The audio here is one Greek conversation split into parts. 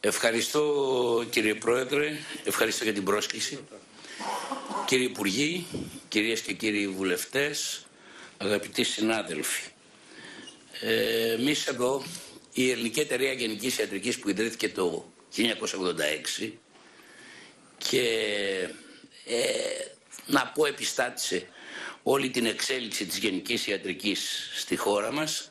Ευχαριστώ κύριε Πρόεδρε, ευχαριστώ για την πρόσκληση. Κύριοι Υπουργοί, κυρίες και κύριοι βουλευτές, αγαπητοί συνάδελφοι. Εμείς εδώ, η Ελληνική Εταιρεία Γενικής Ιατρικής που ιδρύθηκε το 1986 και να πω επιστάτησε όλη την εξέλιξη της γενικής ιατρικής στη χώρα μας,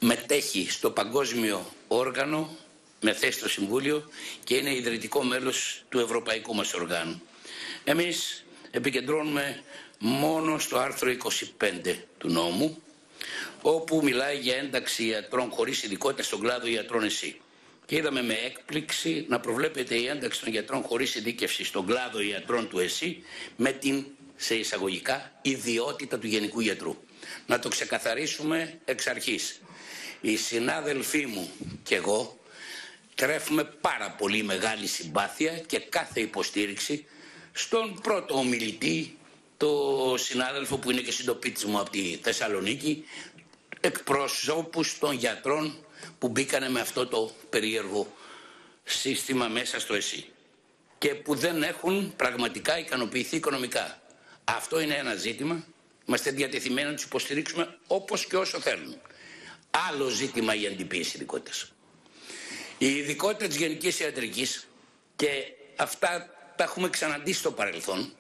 μετέχει στο παγκόσμιο όργανο με θέση στο Συμβούλιο και είναι ιδρυτικό μέλος του Ευρωπαϊκού μας οργάνου. Εμείς επικεντρώνουμε μόνο στο άρθρο 25 του νόμου, όπου μιλάει για ένταξη ιατρών χωρίς ειδικότητα στον κλάδο ιατρών ΕΣΥ. Και είδαμε με έκπληξη να προβλέπεται η ένταξη των γιατρών χωρίς ειδίκευση στον κλάδο ιατρών του ΕΣΥ με την, σε εισαγωγικά, ιδιότητα του γενικού γιατρού. Να το ξεκαθαρίσουμε εξ αρχής. Οι συνάδελφοί μου και εγώ τρέφουμε πάρα πολύ μεγάλη συμπάθεια και κάθε υποστήριξη στον πρώτο ομιλητή, το συνάδελφο που είναι και συντοπίτης μου από τη Θεσσαλονίκη, εκπροσώπους των γιατρών που μπήκανε με αυτό το περίεργο σύστημα μέσα στο ΕΣΥ και που δεν έχουν πραγματικά ικανοποιηθεί οικονομικά. Αυτό είναι ένα ζήτημα. Είμαστε διατεθειμένοι να τους υποστηρίξουμε όπως και όσο θέλουν. Άλλο ζήτημα η εντυπίση ειδικότητας. Η ειδικότητα της γενικής ιατρικής, και αυτά τα έχουμε ξαναντήσει στο παρελθόν,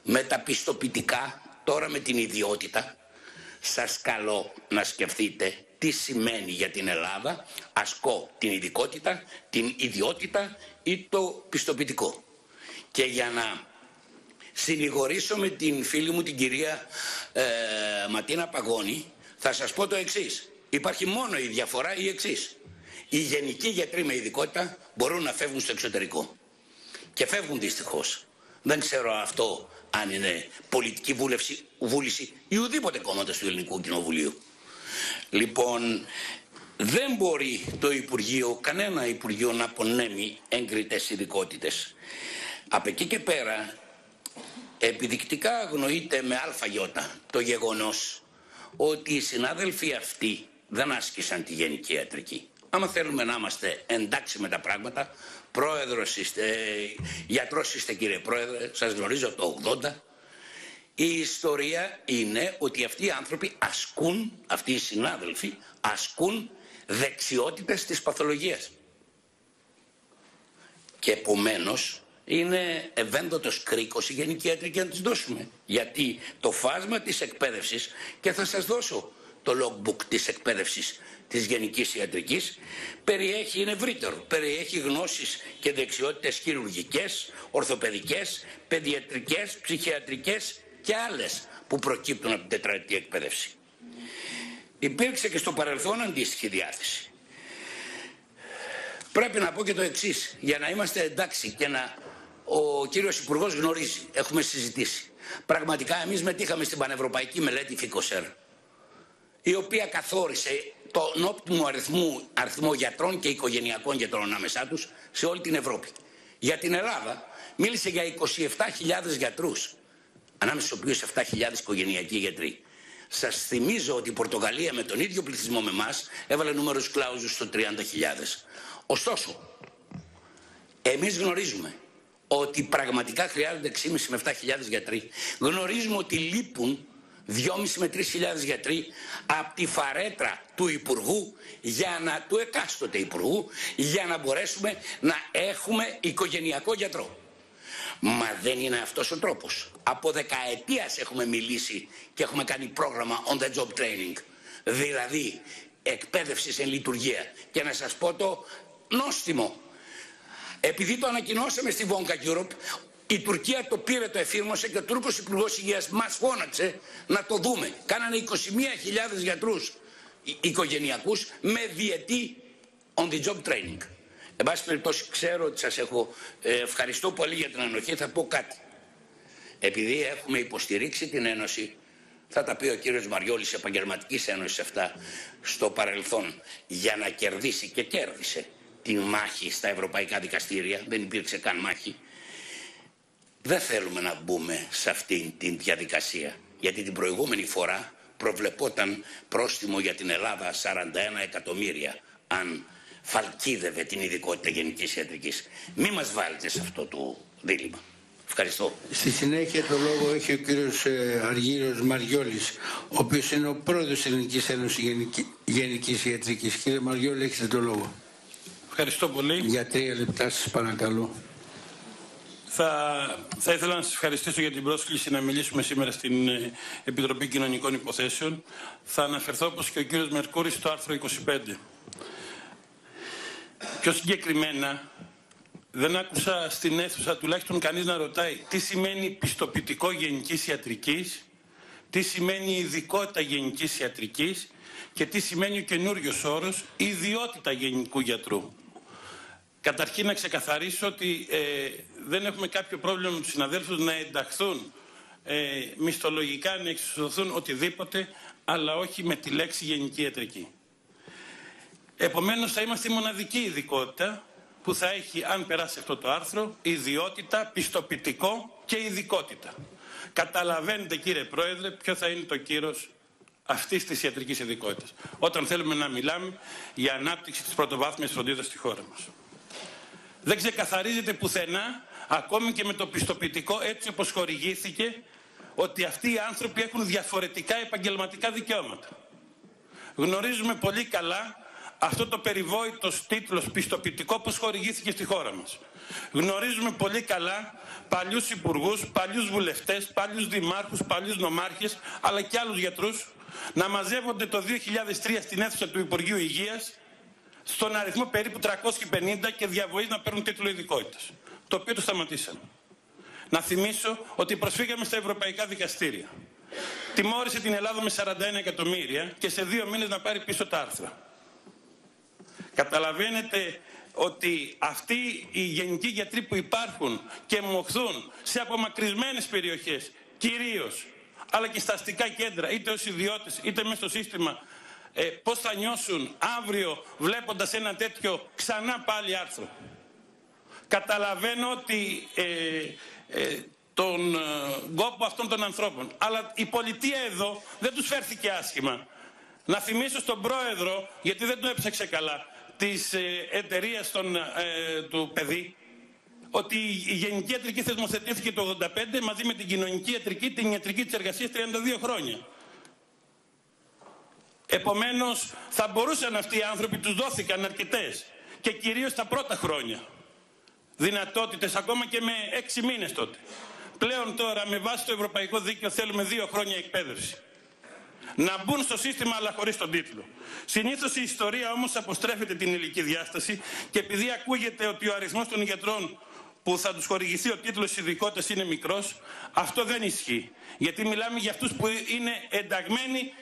με τα πιστοποιητικά, τώρα με την ιδιότητα, σας καλώ να σκεφτείτε τι σημαίνει για την Ελλάδα ασκώ την ειδικότητα, την ιδιότητα ή το πιστοποιητικό. Και για να συνηγορήσω με την φίλη μου την κυρία Ματίνα Παγώνη, θα σας πω το εξής. Υπάρχει μόνο η διαφορά η εξής. Οι γενικοί γιατροί με ειδικότητα μπορούν να φεύγουν στο εξωτερικό. Και φεύγουν δυστυχώς. Δεν ξέρω αυτό αν είναι πολιτική βούληση ή ουδήποτε κόμματος του Ελληνικού Κοινοβουλίου. Λοιπόν, δεν μπορεί το Υπουργείο, κανένα Υπουργείο, να απονέμει έγκριτες ειδικότητες. Από εκεί και πέρα, επιδεικτικά αγνοείται με αλφαγιώτα το γεγονός ότι οι συνάδελφοι αυτοί δεν άσκησαν τη γενική ιατρική. Άμα θέλουμε να είμαστε εντάξει με τα πράγματα, πρόεδρος είστε, γιατρός είστε κύριε Πρόεδρε, σας γνωρίζω από το 80. Η ιστορία είναι ότι αυτοί οι άνθρωποι ασκούν, αυτοί οι συνάδελφοι ασκούν δεξιότητες της παθολογίας. Και επομένως είναι ευένδοτος κρίκος η γενική ιατρική να τις δώσουμε. Γιατί το φάσμα της εκπαίδευσης, και θα σας δώσω το logbook της εκπαίδευσης της γενικής ιατρικής, περιέχει, είναι ευρύτερο, περιέχει γνώσεις και δεξιότητες χειρουργικές, ορθοπαιδικές, παιδιατρικές, ψυχιατρικές και άλλες που προκύπτουν από την τετραετή εκπαίδευση. Υπήρξε και στο παρελθόν αντίστοιχη διάθεση. Πρέπει να πω και το εξής, για να είμαστε εντάξει και να ο κύριος Υπουργός γνωρίζει, έχουμε συζητήσει. Πραγματικά εμείς μετήχαμε στην πανευρωπαϊκή μελέτη ΦΙΚΟΣΕΡ, η οποία καθόρισε τον όπτιμο αριθμό γιατρών και οικογενειακών γιατρών ανάμεσά τους σε όλη την Ευρώπη. Για την Ελλάδα μίλησε για 27.000 γιατρούς, ανάμεσα στους οποίους 7.000 οικογενειακοί γιατροί. Σας θυμίζω ότι η Πορτογαλία με τον ίδιο πληθυσμό με εμάς έβαλε νούμερους κλάουζους στο 30.000. Ωστόσο, εμείς γνωρίζουμε ότι πραγματικά χρειάζονται 6.500 με 7.000 γιατροί. Γνωρίζουμε ότι λείπουν 2.500 με 3.000 γιατροί από τη φαρέτρα του Υπουργού, του εκάστοτε Υπουργού, για να μπορέσουμε να έχουμε οικογενειακό γιατρό. Μα δεν είναι αυτός ο τρόπος. Από δεκαετίας έχουμε μιλήσει και έχουμε κάνει πρόγραμμα on the job training, δηλαδή εκπαίδευση σε λειτουργία. Και να σας πω το νόστιμο. Επειδή το ανακοινώσαμε στη Vonka Europe, η Τουρκία το πήρε, το εφήρμοσε και ο Τούρκος Υπουργός Υγείας μας φώναξε να το δούμε. Κάνανε 21.000 γιατρούς οικογενειακούς με διετή on the job training. Εν πάση περιπτώσει, ξέρω ότι σας έχω ευχαριστώ πολύ για την ανοχή, θα πω κάτι. Επειδή έχουμε υποστηρίξει την Ένωση, θα τα πει ο κύριος Μαριόλης, Επαγγελματικής Ένωσης αυτά, στο παρελθόν, για να κερδίσει, και κέρδισε τη μάχη στα ευρωπαϊκά δικαστήρια, δεν υπήρξε καν μάχη. Δεν θέλουμε να μπούμε σε αυτή τη διαδικασία, γιατί την προηγούμενη φορά προβλεπόταν πρόστιμο για την Ελλάδα 41 εκατομμύρια. αν φαλκίδευε την ειδικότητα γενικής ιατρικής. Μη μας βάλετε σε αυτό το δίλημμα. Ευχαριστώ. Στη συνέχεια το λόγο έχει ο κύριος Αργύρος Μαριόλης, ο οποίος είναι ο πρόεδρος της Ελληνικής Ένωσης Γενικής Ιατρικής. Κύριε Μαριόλη, έχετε το λόγο. Ευχαριστώ πολύ. Για 3 λεπτά σας παρακαλώ. Θα ήθελα να σας ευχαριστήσω για την πρόσκληση να μιλήσουμε σήμερα στην Επιτροπή Κοινωνικών Υποθέσεων. Θα αναφερθώ, όπως και ο κύριος Μερκούρης, στο άρθρο 25. Πιο συγκεκριμένα, δεν άκουσα στην αίθουσα τουλάχιστον κανείς να ρωτάει τι σημαίνει πιστοποιητικό γενικής ιατρικής, τι σημαίνει ειδικότητα γενικής ιατρικής και τι σημαίνει ο καινούριος όρος ιδιότητα γενικού γιατρού. Καταρχήν να ξεκαθαρίσω ότι δεν έχουμε κάποιο πρόβλημα με τους συναδέλφους να ενταχθούν μισθολογικά, να εξισωθούν οτιδήποτε, αλλά όχι με τη λέξη γενική ιατρική. Επομένως θα είμαστε η μοναδική ειδικότητα που θα έχει, αν περάσει αυτό το άρθρο, ιδιότητα, πιστοποιητικό και ειδικότητα. Καταλαβαίνετε, κύριε Πρόεδρε, ποιο θα είναι το κύρος αυτής της ιατρικής ειδικότητας, όταν θέλουμε να μιλάμε για ανάπτυξη της πρωτοβάθμιας φροντίδας στη χώρα μας. Δεν ξεκαθαρίζεται πουθενά, ακόμη και με το πιστοποιητικό έτσι όπως χορηγήθηκε, ότι αυτοί οι άνθρωποι έχουν διαφορετικά επαγγελματικά δικαιώματα. Γνωρίζουμε πολύ καλά αυτό το περιβόητος τίτλος πιστοποιητικό πώς χορηγήθηκε στη χώρα μας. Γνωρίζουμε πολύ καλά παλιούς υπουργούς, παλιούς βουλευτές, παλιούς δημάρχους, παλιούς νομάρχες, αλλά και άλλους γιατρούς να μαζεύονται το 2003 στην αίθουσα του Υπουργείου Υγείας στον αριθμό περίπου 350 και διαβοής να παίρνουν τίτλο ειδικότητας, το οποίο το σταματήσαμε. Να θυμίσω ότι προσφύγαμε στα ευρωπαϊκά δικαστήρια. Τιμώρησε την Ελλάδα με 41 εκατομμύρια και σε 2 μήνες να πάρει πίσω τα άρθρα. Καταλαβαίνετε ότι αυτοί οι γενικοί γιατροί που υπάρχουν και μοχθούν σε απομακρυσμένες περιοχές, κυρίως, αλλά και στα αστικά κέντρα, είτε ως ιδιώτες είτε μέσα στο σύστημα, πώς θα νιώσουν αύριο βλέποντας ένα τέτοιο ξανά πάλι άρθρο. Καταλαβαίνω ότι τον κόπο αυτών των ανθρώπων, αλλά η πολιτεία εδώ δεν τους φέρθηκε άσχημα. Να θυμίσω στον πρόεδρο, γιατί δεν το έψαξε καλά, της εταιρείας του παιδί, ότι η γενική ιατρική θεσμοθετήθηκε το 1985 μαζί με την κοινωνική ιατρική, την ιατρική της εργασίας 32 χρόνια. Επομένως θα μπορούσαν αυτοί οι άνθρωποι, τους δόθηκαν αρκετές και κυρίως τα πρώτα χρόνια δυνατότητες, ακόμα και με 6 μήνες τότε. Πλέον τώρα με βάση το ευρωπαϊκό δίκαιο θέλουμε 2 χρόνια εκπαίδευση. Να μπουν στο σύστημα αλλά χωρίς τον τίτλο. Συνήθως η ιστορία όμως αποστρέφεται την ηλική διάσταση και επειδή ακούγεται ότι ο αριθμός των γιατρών που θα τους χορηγηθεί ο τίτλος ειδικότητας είναι μικρός, αυτό δεν ισχύει. Γιατί μιλάμε για αυτούς που είναι ενταγμένοι,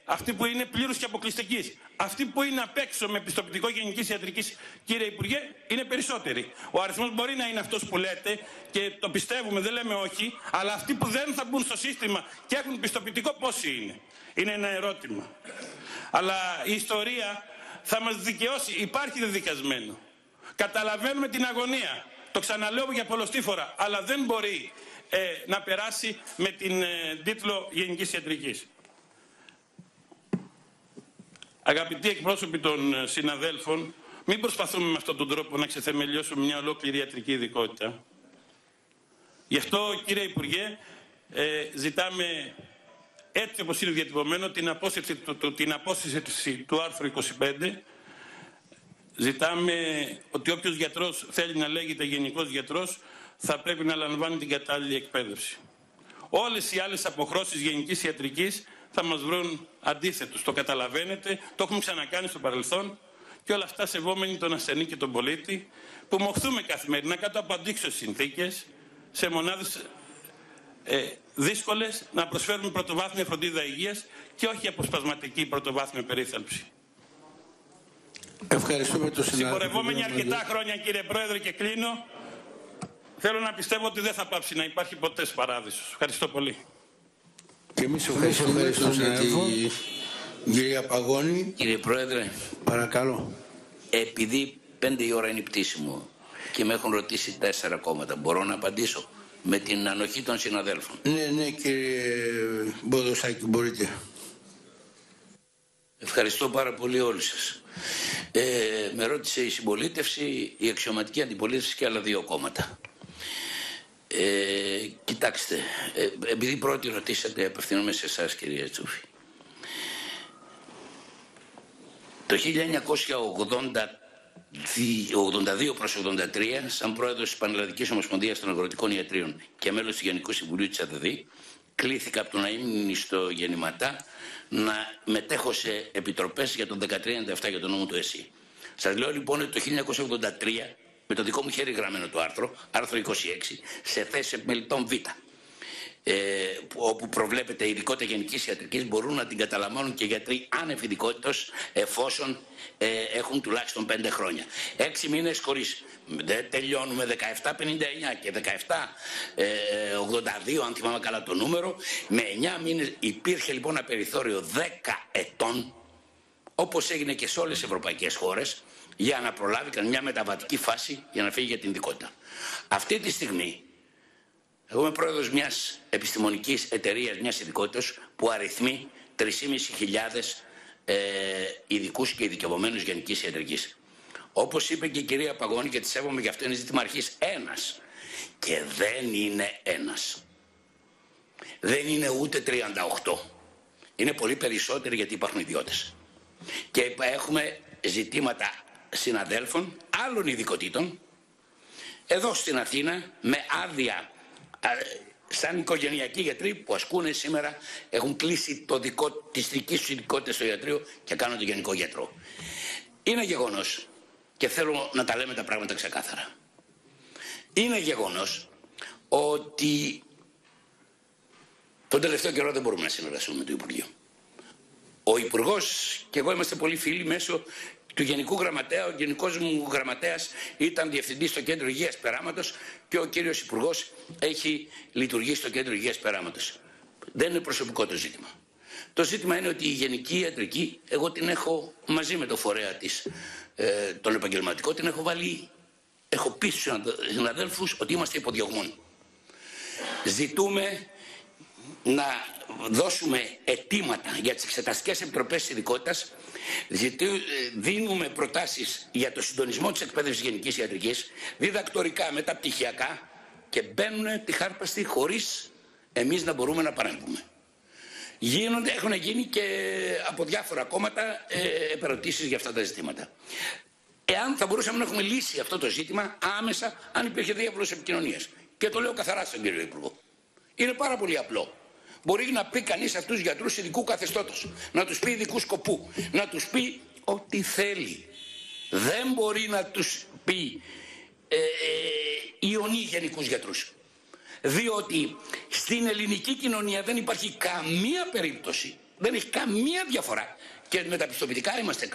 αυτοί που είναι πλήρους και αποκλειστικοί. Αυτοί που είναι απ' έξω με πιστοποιητικό γενικής ιατρικής, κύριε Υπουργέ, είναι περισσότεροι. Ο αριθμός μπορεί να είναι αυτός που λέτε και το πιστεύουμε, δεν λέμε όχι, αλλά αυτοί που δεν θα μπουν στο σύστημα και έχουν πιστοποιητικό πόσοι είναι. Είναι ένα ερώτημα. Αλλά η ιστορία θα μας δικαιώσει. Υπάρχει δεδικασμένο. Καταλαβαίνουμε την αγωνία. Το ξαναλέω για πολλοστή φορά. Αλλά δεν μπορεί να περάσει με την τίτλο γενικής ιατρικής. Αγαπητοί εκπρόσωποι των συναδέλφων, μην προσπαθούμε με αυτόν τον τρόπο να ξεθεμελιώσουμε μια ολόκληρη ιατρική ειδικότητα. Γι' αυτό, κύριε Υπουργέ, ζητάμε, έτσι όπως είναι διατυπωμένο, την απόσυρση του άρθρου 25. Ζητάμε ότι όποιος γιατρός θέλει να λέγεται γενικός γιατρός θα πρέπει να λαμβάνει την κατάλληλη εκπαίδευση. Όλες οι άλλες αποχρώσεις γενικής ιατρικής θα μας βρουν αντίθετους. Το καταλαβαίνετε, το έχουμε ξανακάνει στο παρελθόν και όλα αυτά σεβόμενοι τον ασθενή και τον πολίτη που μοχθούμε καθημερινά κάτω από αντίξωες συνθήκες σε μονάδες δύσκολες να προσφέρουμε πρωτοβάθμια φροντίδα υγείας και όχι αποσπασματική πρωτοβάθμια περίθαλψη. Ευχαριστούμε τον συνάδελφο. Συγχωρευόμενοι αρκετά χρόνια, κύριε Πρόεδρε, και κλείνω, θέλω να πιστεύω ότι δεν θα πάψει να υπάρχει ποτέ παράδεισος. Ευχαριστώ πολύ. Και εμείς ευχαριστούμε τον συνάδελφο. Κυρία Παγώνη. Κύριε Πρόεδρε. Παρακαλώ. Επειδή 5 η ώρα είναι η πτήση μου και με έχουν ρωτήσει 4 κόμματα, μπορώ να απαντήσω με την ανοχή των συναδέλφων? Ναι, κύριε Μποδοσάκη, μπορείτε. Ευχαριστώ πάρα πολύ όλους σας. Με ρώτησε η συμπολίτευση, η αξιωματική αντιπολίτευση και άλλα δύο κόμματα. Κοιτάξτε, επειδή πρώτη ρωτήσατε, απευθύνομαι σε εσάς κυρία Τσούφη. Το 1982 προς 83, σαν πρόεδρος της Πανελλαδικής Ομοσπονδίας των Αγροτικών Ιατρίων και μέλος του Γενικού Συμβουλίου της ΑΔΔ, κλήθηκα από το να ήμουν στο Γεννηματά να μετέχω σε επιτροπές για τον 1397 για τον νόμο του ΕΣΥ. Σας λέω λοιπόν ότι το 1983, με το δικό μου χέρι γραμμένο το άρθρο 26, σε θέση επιμελητών Β, όπου προβλέπεται ειδικότητα γενικής ιατρικής, μπορούν να την καταλαμβάνουν και γιατροί άνευ ειδικότητας, εφόσον έχουν τουλάχιστον 5 χρόνια. 6 μήνες χωρίς. Δεν τελειώνουμε 17,59 και 17,82, αν θυμάμαι καλά το νούμερο. Με 9 μήνες υπήρχε λοιπόν ένα περιθώριο 10 ετών, όπως έγινε και σε όλες τις ευρωπαϊκές χώρες, για να προλάβει μια μεταβατική φάση για να φύγει για την ειδικότητα. Αυτή τη στιγμή εγώ είμαι πρόεδρος μιας επιστημονικής εταιρείας, μιας ειδικότητας που αριθμεί 3.500 ειδικούς και ειδικευομένους γενικής ιατρικής. Όπως είπε και η κυρία Παγώνη, και τη σέβομαι, γι' αυτό είναι ζήτημα αρχής, ένας. Και δεν είναι ένας. Δεν είναι ούτε 38. Είναι πολύ περισσότεροι, γιατί υπάρχουν ιδιώτες. Και έχουμε ζητήματα συναδέλφων άλλων ειδικοτήτων εδώ στην Αθήνα με άδεια, σαν οικογενειακοί γιατροί που ασκούν σήμερα, έχουν κλείσει τις δικές τους ειδικότητες στο ιατρείο και κάνουν το γενικό γιατρό. Είναι γεγονός, και θέλω να τα λέμε τα πράγματα ξεκάθαρα, είναι γεγονός ότι τον τελευταίο καιρό δεν μπορούμε να συνεργαστούμε με το Υπουργείο. Ο Υπουργός και εγώ είμαστε πολύ φίλοι μέσω του Γενικού Γραμματέα. Ο Γενικός μου Γραμματέας ήταν διευθυντής στο Κέντρο Υγείας Περάματος και ο κύριος Υπουργός έχει λειτουργήσει στο Κέντρο Υγείας Περάματος. Δεν είναι προσωπικό το ζήτημα. Το ζήτημα είναι ότι η γενική ιατρική, εγώ την έχω μαζί με το φορέα της, τον επαγγελματικό, την έχω βάλει, έχω πει στους συναδέλφους ότι είμαστε υποδιωγμών. Ζητούμε να δώσουμε αιτήματα για τις εξεταστικές επιτροπές ειδικότητας, δίνουμε προτάσεις για το συντονισμό της εκπαίδευσης γενικής ιατρικής, διδακτορικά, μεταπτυχιακά, και μπαίνουν τη χάρπαστη χωρίς εμείς να μπορούμε να παρέμβουμε. Έχουν γίνει και από διάφορα κόμματα επερωτήσεις για αυτά τα ζητήματα. Εάν θα μπορούσαμε να έχουμε λύσει αυτό το ζήτημα άμεσα, αν υπήρχε διάβολος επικοινωνίας. Και το λέω καθαρά στον κύριο Υπουργό. Είναι πάρα πολύ απλό. Μπορεί να πει κανείς αυτούς τους γιατρούς ειδικού καθεστώτος, να τους πει ειδικού σκοπού, να τους πει ό,τι θέλει. Δεν μπορεί να τους πει ιονί γενικούς γιατρούς. Διότι στην ελληνική κοινωνία δεν υπάρχει καμία περίπτωση, δεν έχει καμία διαφορά. Και με τα πιστοποιητικά είμαστε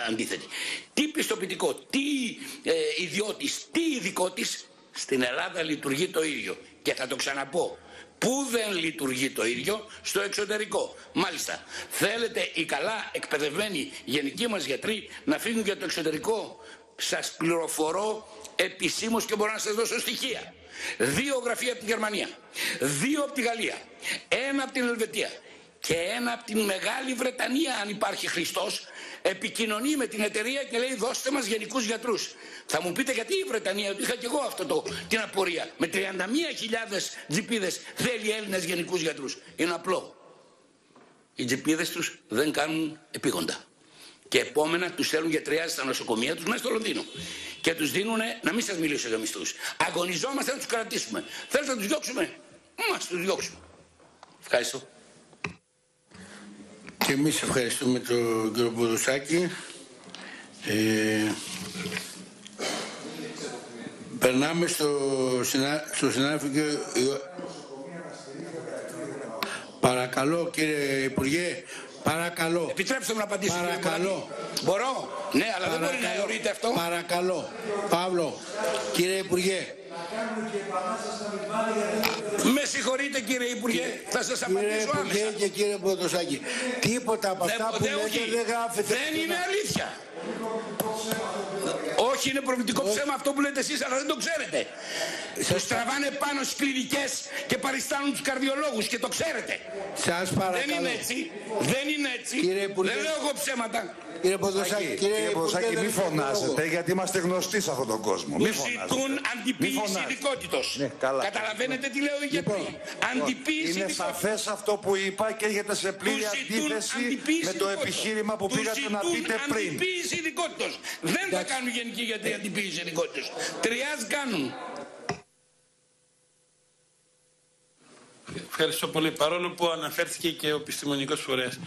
αντίθετοι. Τι πιστοποιητικό, τι ιδιώτης, τι ειδικότης, στην Ελλάδα λειτουργεί το ίδιο. Και θα το ξαναπώ. Πού δεν λειτουργεί το ίδιο? Στο εξωτερικό. Μάλιστα, θέλετε οι καλά εκπαιδευμένοι γενικοί μας γιατροί να φύγουν για το εξωτερικό? Σας πληροφορώ επισήμως και μπορώ να σας δώσω στοιχεία. 2 γραφεία από τη Γερμανία, 2 από τη Γαλλία, 1 από την Ελβετία και 1 από την Μεγάλη Βρετανία, αν υπάρχει Χριστός, επικοινωνεί με την εταιρεία και λέει δώστε μας γενικούς γιατρούς. Θα μου πείτε γιατί η Βρετανία, είχα και εγώ την απορία. Με 31.000 τζιπίδες θέλει Έλληνες γενικούς γιατρούς. Είναι απλό. Οι τζιπίδες τους δεν κάνουν επίγοντα. Και επόμενα τους στέλνουν γιατριάδες στα νοσοκομεία τους μέσα στο Λονδίνο. Και τους δίνουν, να μην σας μιλήσω για μισθούς. Αγωνιζόμαστε να τους κρατήσουμε. Θέλετε να τους διώξουμε? Μας τους διώξουμε. Ευχαριστώ. Και εμείς ευχαριστούμε τον κύριο Ποδοσάκη. Περνάμε στο συνάδελφο κύριο... Παρακαλώ κύριε Υπουργέ, παρακαλώ. Επιτρέψτε μου να απαντήσω. Παρακαλώ. Μπορώ? Ναι, αλλά δεν μπορεί να αιωρείται αυτό. Παρακαλώ. Παύλο, κύριε Υπουργέ, Με συγχωρείτε κύριε Υπουργέ, θα σας απαντήσω άμεσα. Κύριε Υπουργέ και κύριε Ποδοσάκη, τίποτα από αυτά που λέτε δεν γράφεται. Δεν είναι αλήθεια. Όχι, είναι προβλητικό ψέμα αυτό που λέτε εσείς, αλλά δεν το ξέρετε. Τους τραβάνε πάνω στις κλινικές και παριστάνουν τους καρδιολόγους και το ξέρετε. Σας παρακαλώ. Δεν είναι έτσι. Δεν είναι έτσι. Δεν λέω εγώ ψέματα. Κύριε Ποδοσάκη, μη φωνάζετε, γιατί είμαστε γνωστοί σε αυτόν τον κόσμο. Μη ζητούν αντιποίηση ειδικότητος. Ναι, καταλαβαίνετε τι λέω οι γιατροί. Αντιποίηση είναι σαφές αυτό που είπα και έχετε σε πλήρη αντίθεση με το επιχείρημα που πήγατε να πείτε πριν. Αντιποίηση ειδικότητος. Δεν θα κάνουν γενικοί γιατροί αντιποίηση ειδικότητος. Τριάζ κάνουν. Ευχαριστώ πολύ. Παρόλο που αναφέρθηκε και ο επιστημονικός φορέας,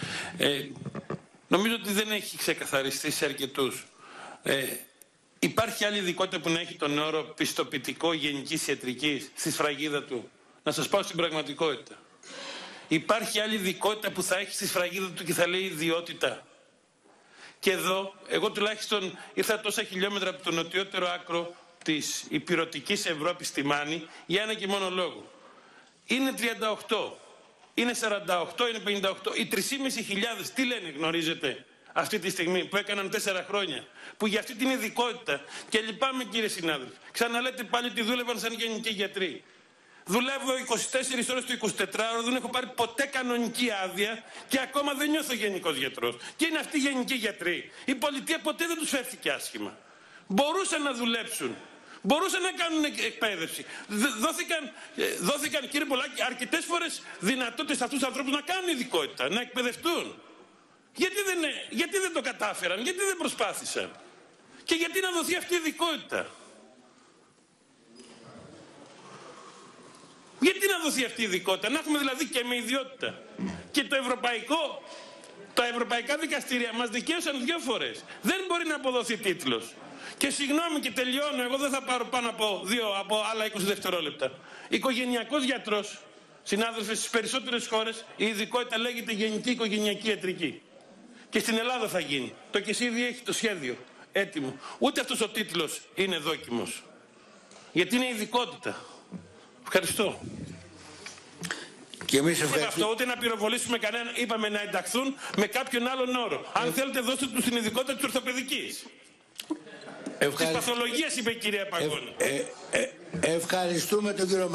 νομίζω ότι δεν έχει ξεκαθαριστεί σε αρκετούς. Υπάρχει άλλη ειδικότητα που να έχει τον όρο πιστοποιητικό γενικής ιατρικής στη σφραγίδα του? Να σας πάω στην πραγματικότητα. Υπάρχει άλλη ειδικότητα που θα έχει στη σφραγίδα του και θα λέει ιδιότητα? Και εδώ, εγώ τουλάχιστον ήρθα τόσα χιλιόμετρα από το νοτιότερο άκρο της υπηρετικής Ευρώπης στη Μάνη για ένα και μόνο λόγο. Είναι 38, είναι 48, είναι 58. Οι 3.500 τι λένε, γνωρίζετε, αυτή τη στιγμή που έκαναν 4 χρόνια, που για αυτή την ειδικότητα, και λυπάμαι κύριε συνάδελφε, ξαναλέτε πάλι ότι δούλευαν σαν γενικοί γιατροί. Δουλεύω 24 ώρες το 24ωρο, δεν έχω πάρει ποτέ κανονική άδεια και ακόμα δεν νιώθω γενικός γιατρός. Και είναι αυτοί οι γενικοί γιατροί. Η πολιτεία ποτέ δεν τους φέρθηκε άσχημα. Μπορούσαν να δουλέψουν. Μπορούσαν να κάνουν εκπαίδευση. Δόθηκαν κύριε Πολάκη, αρκετές φορές δυνατότητες σε αυτούς τους ανθρώπους να κάνουν ειδικότητα, να εκπαιδευτούν. Γιατί δεν το κατάφεραν, γιατί δεν προσπάθησαν? Και γιατί να δοθεί αυτή η ειδικότητα? Γιατί να δοθεί αυτή η ειδικότητα? Να έχουμε δηλαδή και με ιδιότητα. Και τα ευρωπαϊκά δικαστήρια μας δικαίωσαν 2 φορές. Δεν μπορεί να αποδοθεί τίτλος. Και συγγνώμη και τελειώνω, εγώ δεν θα πάρω πάνω από άλλα 20 δευτερόλεπτα. Οικογενειακός γιατρός, συνάδελφοι, στις περισσότερες χώρες η ειδικότητα λέγεται γενική οικογενειακή ιατρική. Και στην Ελλάδα θα γίνει. Το ΚΕΣ ήδη έχει το σχέδιο έτοιμο. Ούτε αυτός ο τίτλος είναι δόκιμος. Γιατί είναι ειδικότητα. Ευχαριστώ. Και εμείς ευχαριστούμε. Αυτό, ούτε να πυροβολήσουμε κανέναν. Είπαμε να ενταχθούν με κάποιον άλλον όρο. Αν θέλετε, δώστε τους την ειδικότητα της ορθοπαιδικής. Της παθολογίας, είπε η κυρία Παγώνη. Ευχαριστούμε τον κύριο